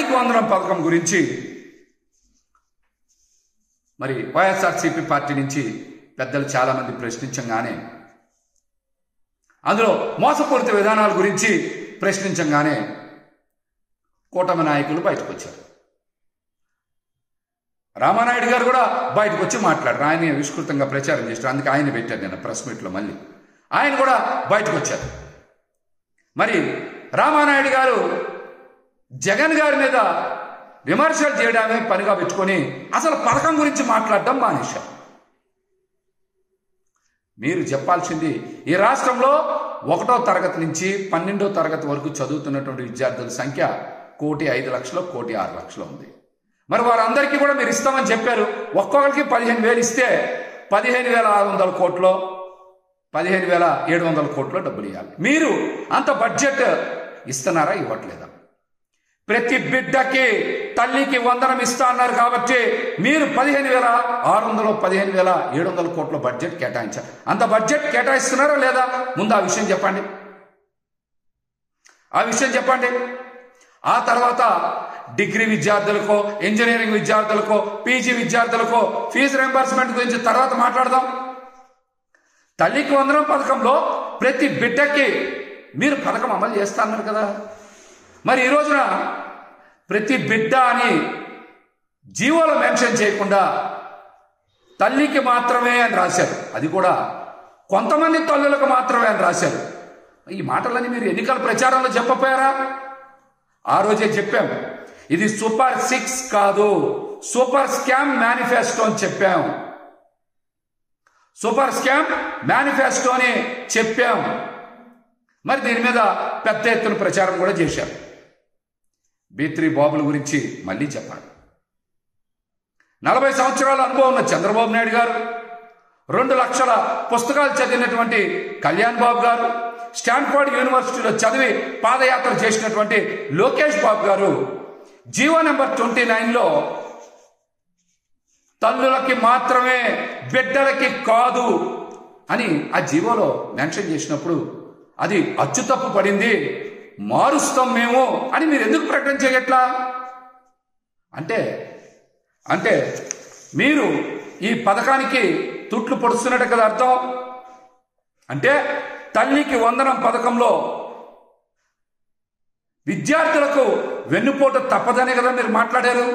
తల్లికి వందనం పథకం గురించి మరి వైఎస్ఆర్సీపీ పార్టీ నుంచి పెద్దలు చాలామంది ప్రశ్నించగానే, అందులో మోసపూరిత విధానాల గురించి ప్రశ్నించగానే కూటమి నాయకులు బయటకు వచ్చారు. రామానాయుడు గారు కూడా బయటకు వచ్చి మాట్లాడారు. ఆయన విస్తృతంగా ప్రచారం చేశారు. అందుకే ఆయన పెట్టారు నేను ప్రెస్ మీట్లో. మళ్ళీ ఆయన కూడా బయటకు వచ్చారు. మరి రామానాయుడు గారు జగన్ గారి మీద విమర్శలు చేయడమే పనిగా పెట్టుకొని అసలు పథకం గురించి మాట్లాడడం మానేశారు. మీరు చెప్పాల్సింది, ఈ రాష్ట్రంలో 1వ తరగతి నుంచి 12వ తరగతి వరకు చదువుతున్నటువంటి విద్యార్థుల సంఖ్య 1,05,00,000, 1,06,00,000 ఉంది. మరి వారందరికీ కూడా మీరు ఇస్తామని చెప్పారు. ఒక్కొక్కరికి 15,000 ఇస్తే 15,600 కోట్లు, 15,700 కోట్లు డబ్బులు ఇవ్వాలి. మీరు అంత బడ్జెట్ ఇస్తున్నారా? ఇవ్వట్లేదా? ప్రతి బిడ్డకి తల్లికి వందనం ఇస్తా అన్నారు కాబట్టి మీరు 15,600, 15,700 కోట్ల బడ్జెట్ కేటాయించారు. అంత బడ్జెట్ కేటాయిస్తున్నారా లేదా? ముందు ఆ విషయం చెప్పండి. ఆ తర్వాత డిగ్రీ విద్యార్థులకో, ఇంజనీరింగ్ విద్యార్థులకో, పీజీ విద్యార్థులకో ఫీజు రింబర్స్మెంట్ గురించి తర్వాత మాట్లాడదాం. తల్లికి వందనం పథకంలో ప్రతి బిడ్డకి మీరు పథకం అమలు చేస్తా అన్నారు కదా. మరి ఈ రోజున ప్రతి బిడ్డ అని జీవోలో మెన్షన్ చేయకుండా తల్లికి మాత్రమే అని రాశారు. అది కూడా కొంతమంది తల్లులకు మాత్రమే అని రాశారు. ఈ మాటలని మీరు ఎన్నికల ప్రచారంలో చెప్పపోయారా? ఆ రోజే చెప్పాం, ఇది సూపర్ 6 కాదు, సూపర్ స్కామ్ మేనిఫెస్టో అని చెప్పాం. సూపర్ స్కామ్ మేనిఫెస్టో అని చెప్పాం. మరి దీని మీద పెద్ద ఎత్తున ప్రచారం కూడా చేశారు. B3 బాబుల గురించి మళ్ళీ చెప్పాలి. 40 సంవత్సరాల అనుభవం ఉన్న చంద్రబాబు నాయుడు గారు, 2 లక్షల పుస్తకాలు చదివినటువంటి కళ్యాణ్ బాబు గారు, స్టాన్ఫోర్డ్ యూనివర్సిటీలో చదివి పాదయాత్ర చేసినటువంటి లోకేష్ బాబు గారు జీవో నెంబర్ 29లో తల్లులకి మాత్రమే, బిడ్డలకి కాదు అని ఆ జీవోలో మెన్షన్ చేసినప్పుడు అది అచ్చుతప్పు పడింది, మారుస్తాం మేము అని మీరు ఎందుకు ప్రకటన చేయట్లా? అంటే మీరు ఈ పథకానికి తుట్లు పొడుస్తున్నట్టు కదా అర్థం. అంటే తల్లికి వందనం పథకంలో విద్యార్థులకు వెన్నుపోటు తప్పదనే కదా మీరు మాట్లాడారు.